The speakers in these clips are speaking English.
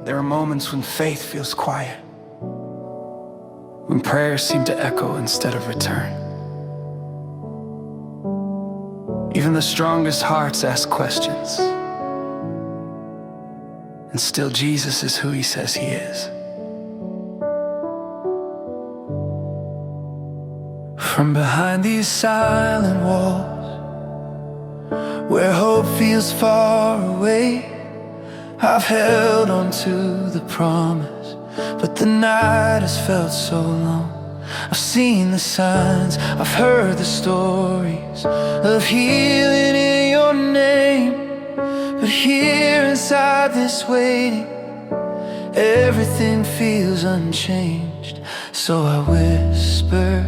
There are moments when faith feels quiet, when prayers seem to echo instead of return. Even the strongest hearts ask questions, and still Jesus is who he says he is. From behind these silent walls, where hope feels far away, I've held on to the promise, but the night has felt so long. I've seen the signs, I've heard the stories of healing in your name. But here inside this waiting, everything feels unchanged. So I whisper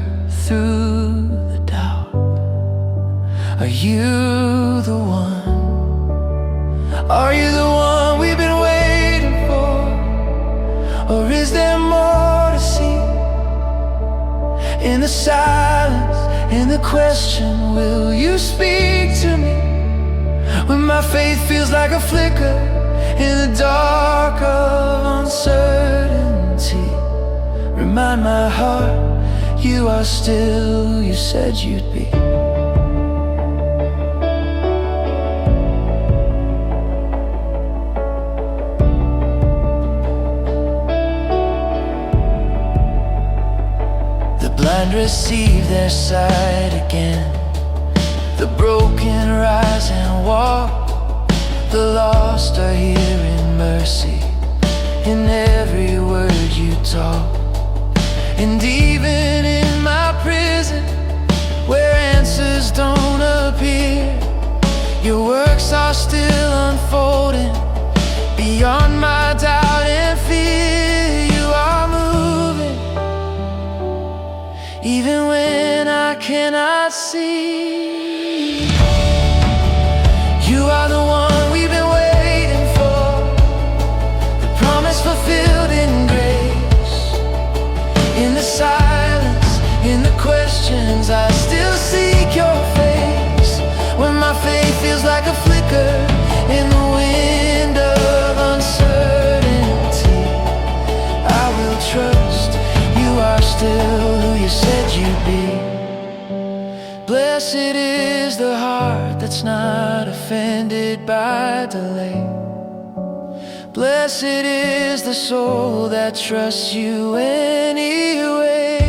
through the doubt, are you the one? Are you the one we've been waiting for? Or is there more to see? In the silence, in the question, will you speak to me? When my faith feels like a flicker in the dark of uncertainty, remind my heart you are still who you said you'd be. The blind receive their sight again, the broken rise and walk, the lost are hearing mercy in every word you talk. And even in my prison, where answers don't appear, your works are still unfolding beyond my doubt and fear. You are moving even when I cannot see. You are the one we've been waiting for, the promise fulfilled in grace. In the silence, in the questions, I still seek your face. When my faith feels like a flicker in the wind of uncertainty, I will trust you are still who you said you'd be. Blessed is the heart that's not offended by delay. Blessed is the soul that trusts you anyway.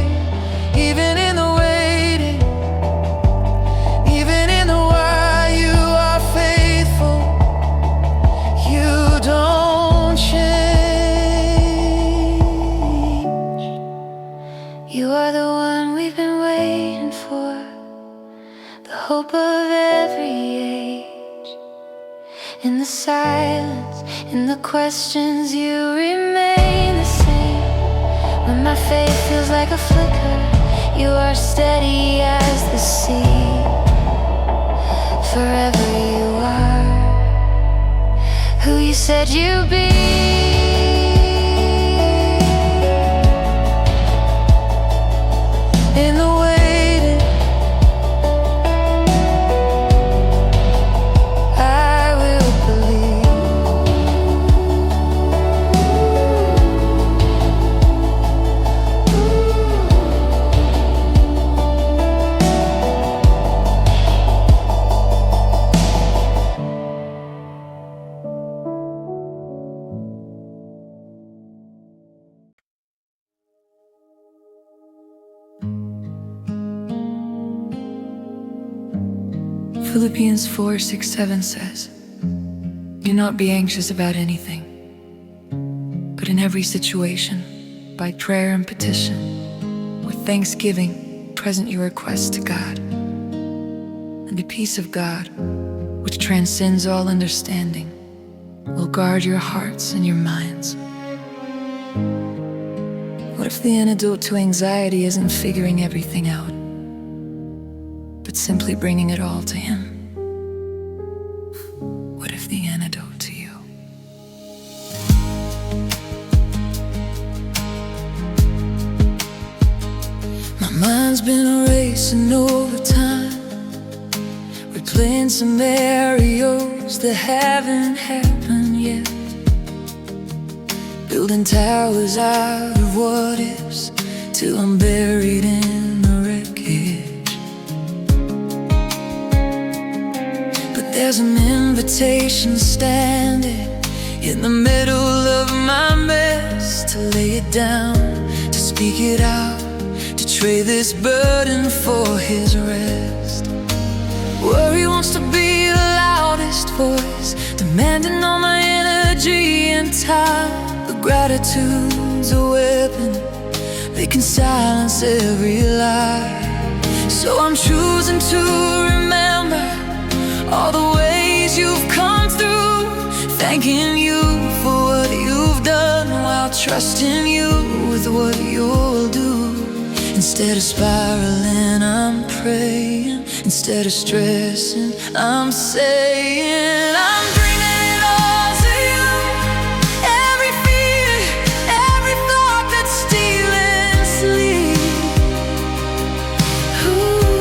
Even in the waiting, even in the why, you are faithful. You don't change. You are the one we've been waiting for, the hope of every age. In the silence, in the questions, you remain the same. When my faith feels like a flicker, you are steady as the sea. Forever you are who you said you'd be. In the waiting, I will believe. Philippians 4:6-7 says, do not be anxious about anything, but in every situation, by prayer and petition, with thanksgiving, present your requests to God. And the peace of God, which transcends all understanding, will guard your hearts and your minds. What if the antidote to anxiety isn't figuring everything out, but simply bringing it all to Him? What if the antidote to you? My mind's been racing over time, replaying scenarios that haven't happened yet. building towers out of what ifs till I'm buried in the wreckage. But there's an invitation standing in the middle of my mess, to lay it down, to speak it out, to trade this burden for His rest. Worry wants to be the loudest voice, demanding all my energy and time. But gratitude's a weapon, they can silence every lie. So I'm choosing to remember all the ways You've come through, thanking You for what You've done, while trusting You with what You'll do. Instead of spiraling, I'm praying. Instead of stressing, I'm saying, I'm bringing it all to You. Every fear, every thought that's stealing sleep. Ooh,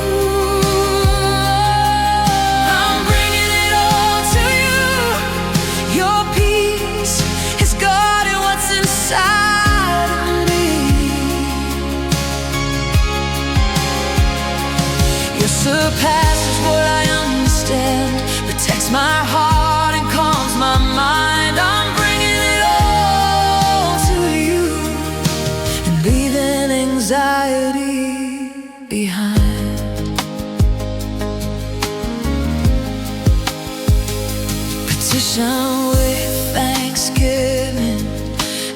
I'm bringing it all to You. Your peace is guarding what's inside of me. Your surpasses what I understand, protects my heart and calms my mind. I'm bringing it all to You and leaving anxiety behind. Petition with thanksgiving,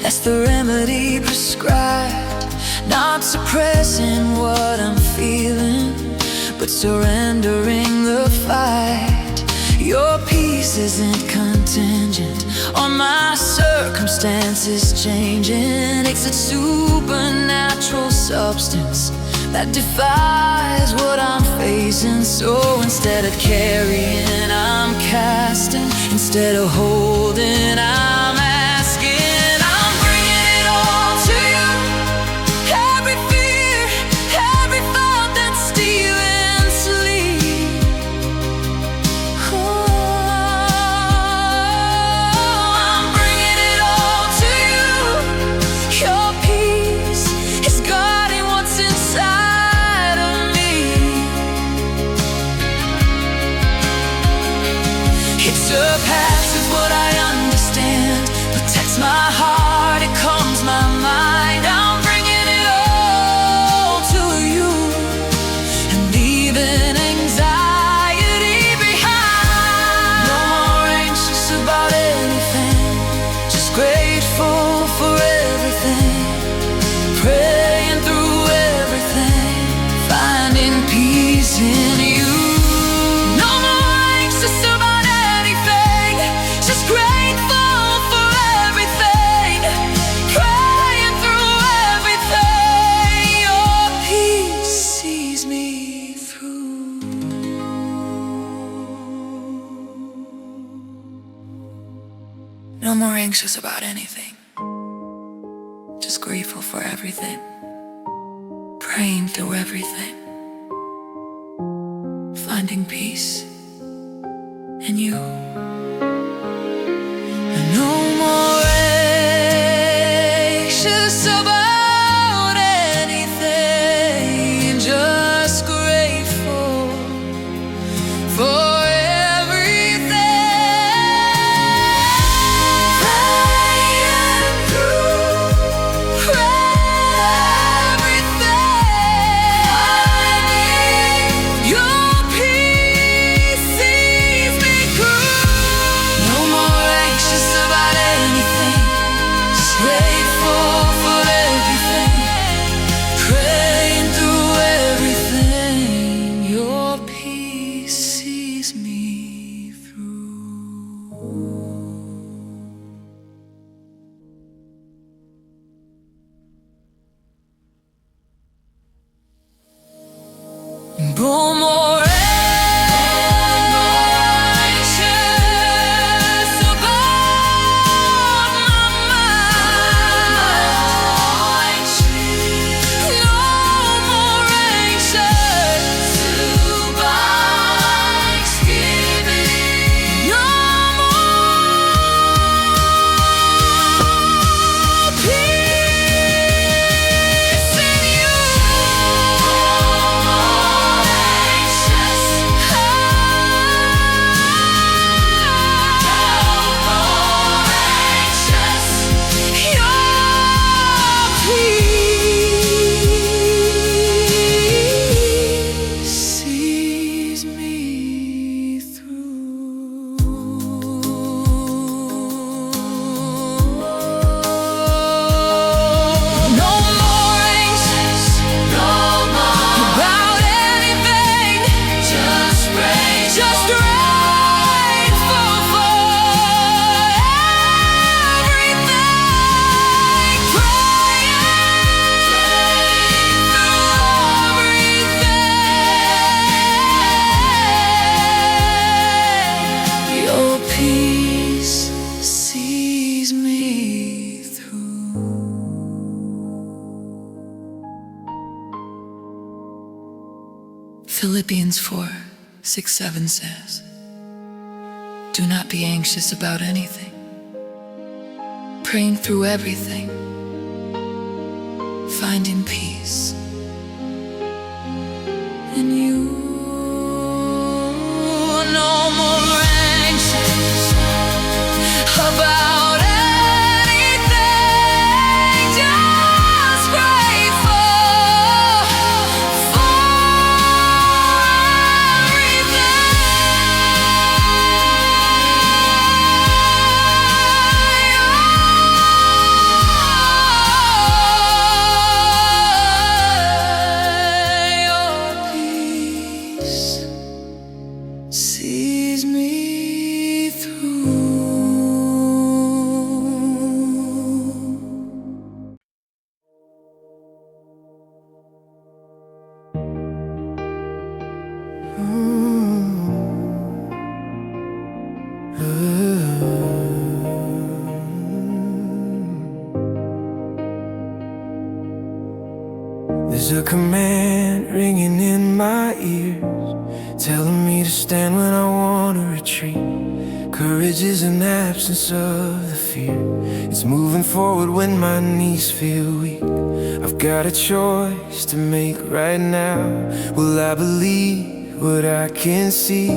that's the remedy prescribed. Not suppressing what I'm feeling, but surrendering the fight. Your peace isn't contingent on my circumstances changing. It's a supernatural substance that defies what I'm facing. So instead of carrying, I'm casting. Instead of holding, I'm asking. I'm bringing it all to You. Every fear, every thought that's stealing sleep. I'm bringing it all to You. Your peace is guarding what's inside of me. It surpasses what I understand, protects my heart, it calms my mind. I'm bringing it all to You and leaving anxiety behind. No more anxious about anything, just grateful for everything, praying through everything, finding peace in You. No more anxious about anything, just grateful for everything, praying through everything. Your peace sees me through. No more anxious about anything, just grateful for everything, praying through everything, finding peace in You. No more anxious about anything, just grateful for everything, praying through everything. Your peace sees me through. Philippians 4:6-7 says, "Do not be anxious about anything, praying through everything, finding peace in you." No more anxious about anything, just grateful for everything. Your peace sees me through. There's a command ringing in my ears, telling me to stand when I want to retreat. Courage is an absence of the fear. It's moving forward when my knees feel weak. I've got a choice to make right now. Will I believe what I can see,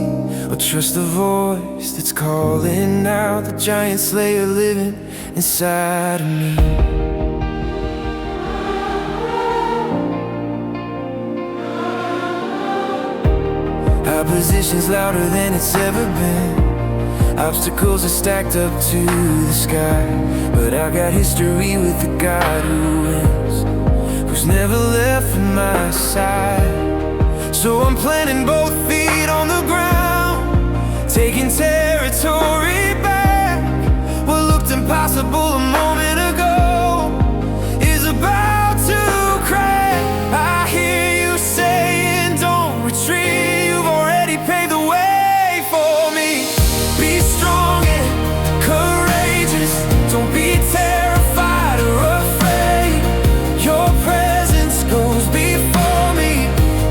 or trust the voice that's calling out, the giant slayer living inside of me? Opposition's louder than it's ever been. Obstacles are stacked up to the sky, but I got history with the God who wins, who's never left from my side. So I'm planting both feet on the ground, taking territory back. What looked impossible a moment ago is about to crack. I hear you saying, don't retreat. Pave the way for me. Be strong and courageous. Don't be terrified or afraid. Your presence goes before me.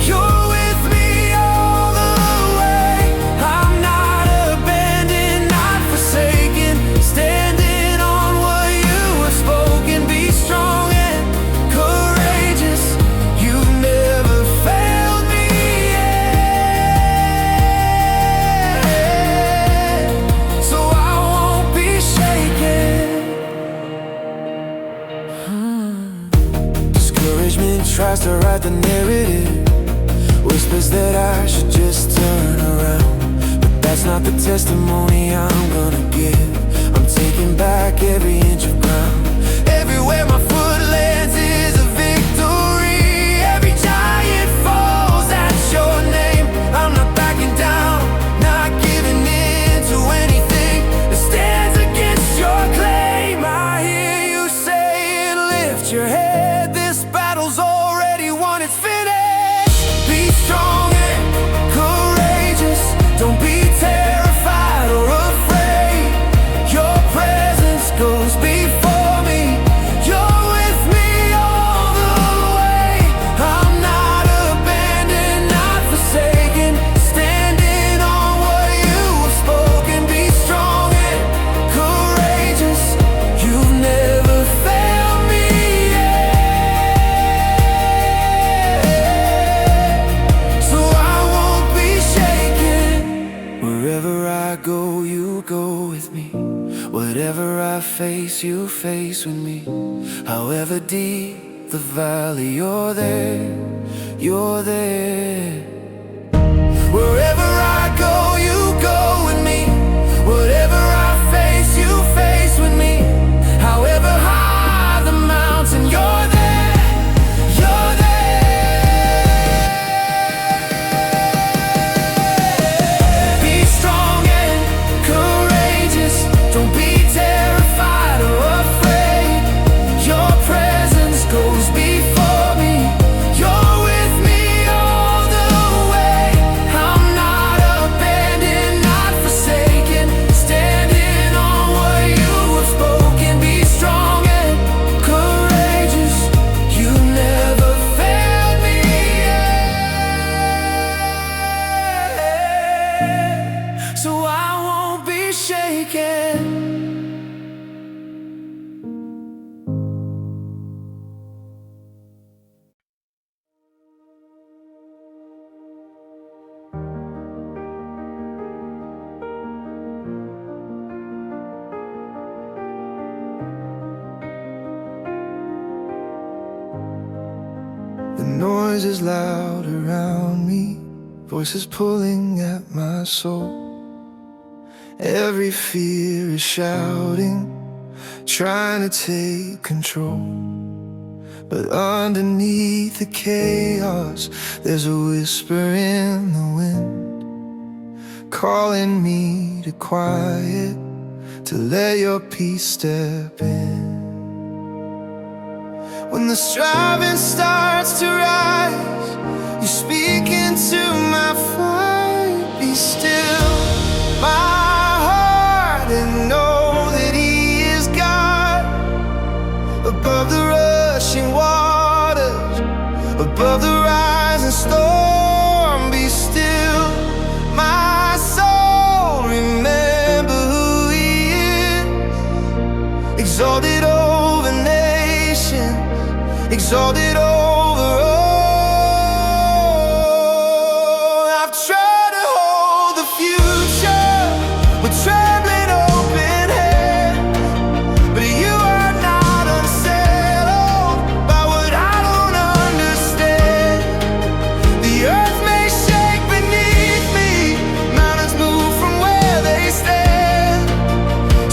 You're with me all the way. I'm not abandoned, not forsaken. Standing on what you have spoken. Be strong and courageous. You've never failed me yet. Discouragement tries to write the narrative, whispers that I should just turn around, but that's not the testimony I'm gonna give. I'm taking back every inch of ground. Everywhere my foot lands is a victory. Every giant falls at your name. I'm not backing down, not giving in to anything that stands against your claim. I hear you saying, lift your head. Don't be terrified or afraid. Your presence goes before me. You're with me all the way. I'm not abandoned, not forsaken. Standing on what you have spoken. Be strong and courageous. You've never failed me yet. So I won't be shaken. Wherever I go, you go with me. Whatever I face, you face with me. However deep the valley, you're there, you're there. Wherever I go, you go with me. Whatever I face, you face with me. However high the mountain, you're there, you're there. Be strong and courageous. Don't be terrified or afraid. Your presence goes before me. You're with me all the noise is loud around me, voices pulling at my soul. Every fear is shouting, trying to take control. But underneath the chaos, there's a whisper in the wind, calling me to quiet, to let your peace step in. When the striving starts to rise, you speak into my fight. Be still, my heart, and know that He is God. Above the rushing waters, above the rising storm. Be still, my soul, remember who He is. Exalted over nations, exalted over all. I've tried to hold the future with trembling open hands, but You are not unsettled by what I don't understand. The earth may shake beneath me, mountains move from where they stand.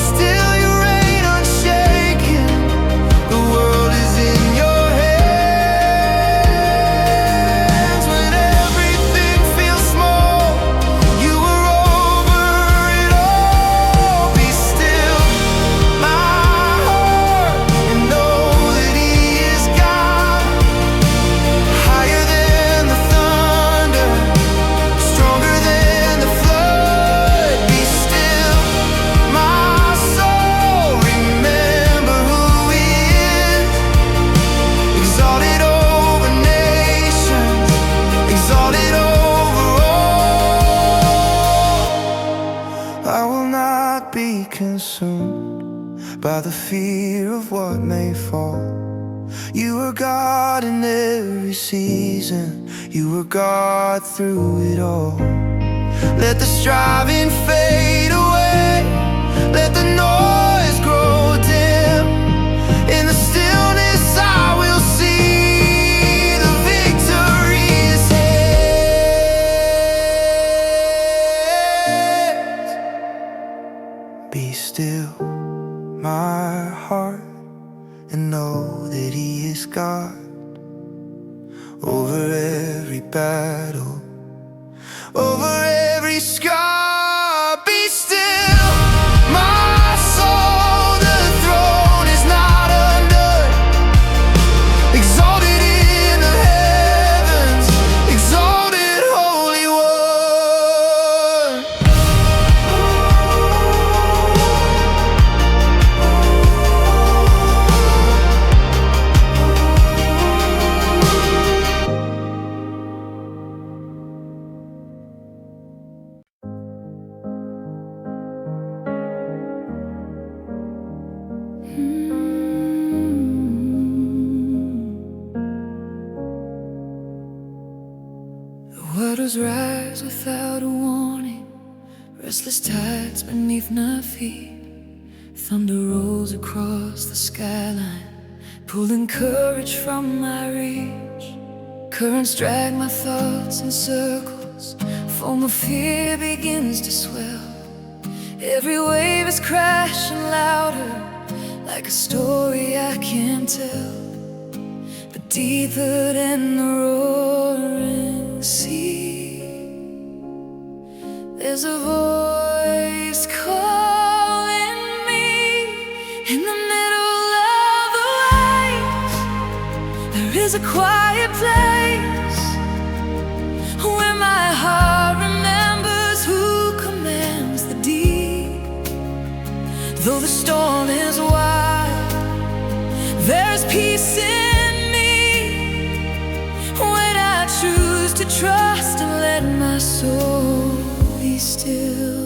Still You reign unshaken, the world is in Your consumed by the fear of what may fall. You are God in every season, You are God through it all. Let the striving fade away, let the noise grow dim. In the stillness I will see the victory is His. Be still, my heart, and know that He is God. Over every battle, over every scar. Be still, my soul, the throne is not undone. Exalted in the heavens, exalted Holy One. The waters rise without a warning, restless tides beneath my feet. Thunder rolls across the skyline, pulling courage from my reach. Currents drag my thoughts in circles, foam of fear begins to swell. Every wave is crashing louder, like a story I can't tell. But deeper than the roaring sea, there's a voice calling me. In the middle of the waves, there is a quiet place where my heart remembers who commands the deep. Though the storm is wild, there's peace in me when I choose to trust and let my soul be still.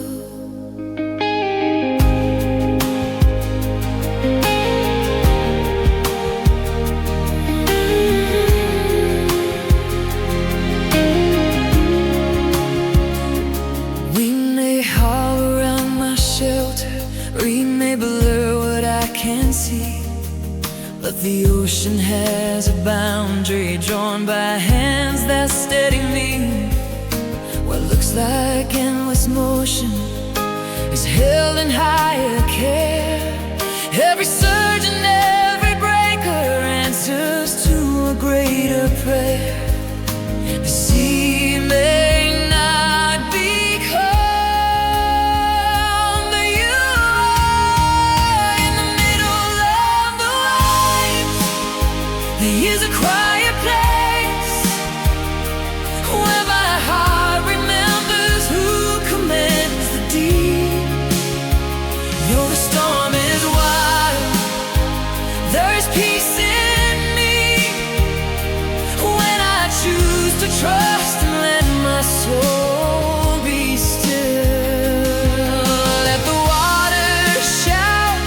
We may holler around my shelter, we may blur what I can see, but The ocean has a boundary drawn by hands that steady me. What looks like endless motion is held in higher care. Every surge and every breaker answers to a greater prayer. The sea may not be calm, but you are in the middle of the waves. There is a quiet place where my heart remembers who commands the deep. Though the storm is wild, there is peace in me when I choose to trust and let my soul be still. Let the waters shout,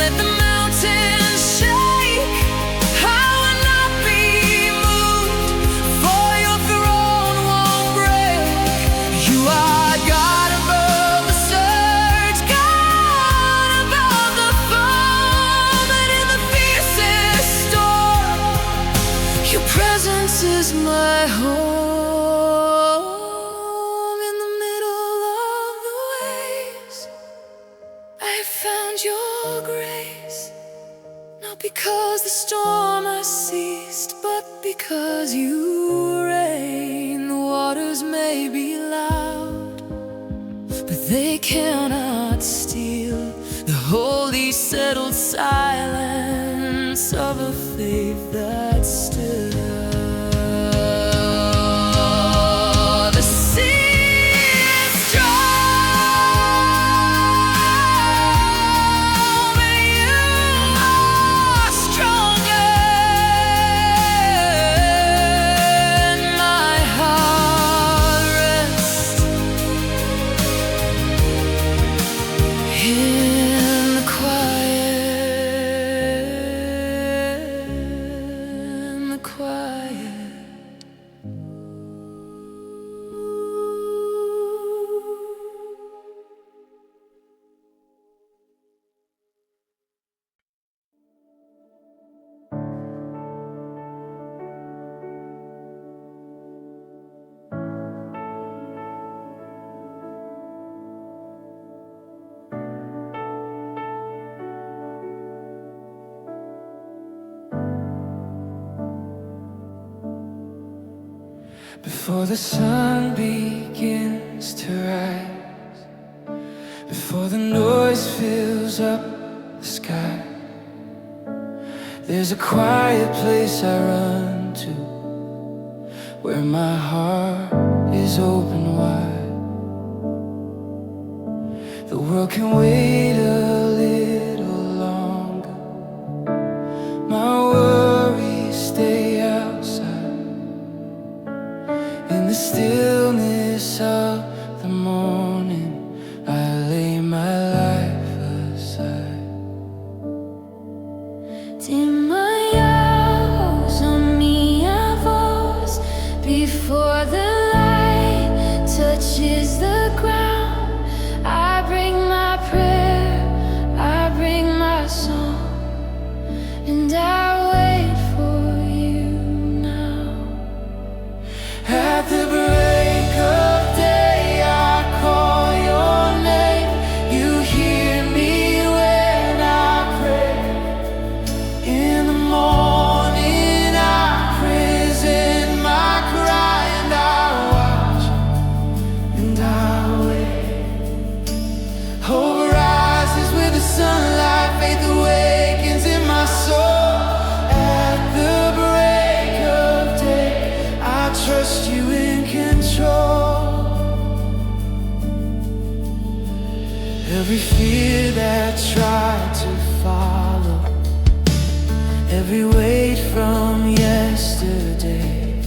let the mountains shake. I will not be moved, for your throne won't break. You are God above the surge, God above the foam, and in the fiercest storm, your presence is my home. In the middle of the waves, I found your grace, not because the storm has ceased, but because you reign. The waters may be loud, but they cannot steal the holy settled silence of a faith that's still. The sea is strong, but you are stronger, and my heart rests in the quiet, in the quiet. Before the sun begins to rise, before the noise fills up the sky, there's a quiet place I run to, where my heart is open wide. The world can wait a little longer, my worries stay outside. In the stillness of the morning, I lay my life aside. Desmayados mi voz before the light touches the ground. I bring my prayer, I bring my song, and I wait for you now. At the break of day, I call your name. You hear me when I pray. In the morning, I present my cry, and I watch, and I wait. Hope rises with the sunlight, faith awakens in my soul. At the break of day, I trust you in control. Every fear that tried to follow, every weight from yesterday,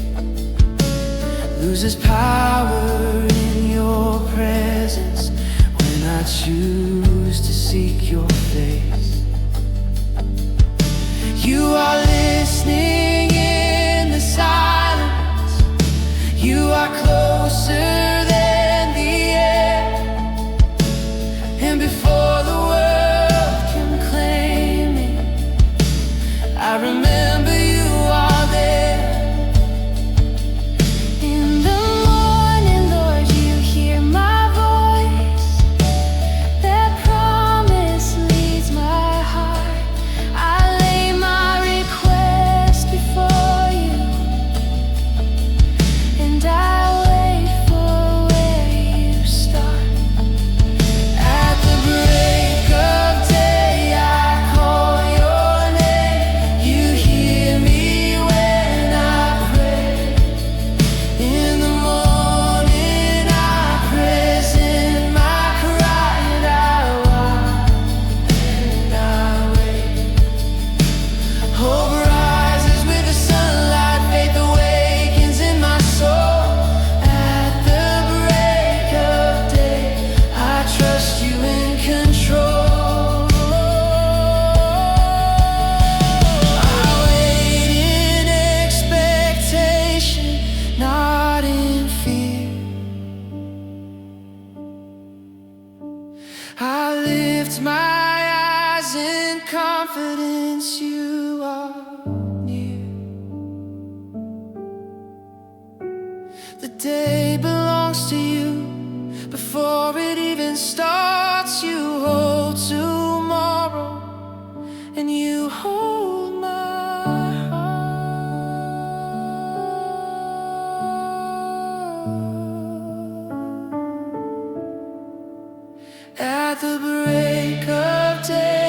loses power in your presence when I choose to seek your face. You are listening in the silence. You are closer than the air. And before the world can claim me, I lift my eyes in confidence, you are near. The day belongs to you before it even starts. You hold tomorrow and you hold my heart. At the break of day,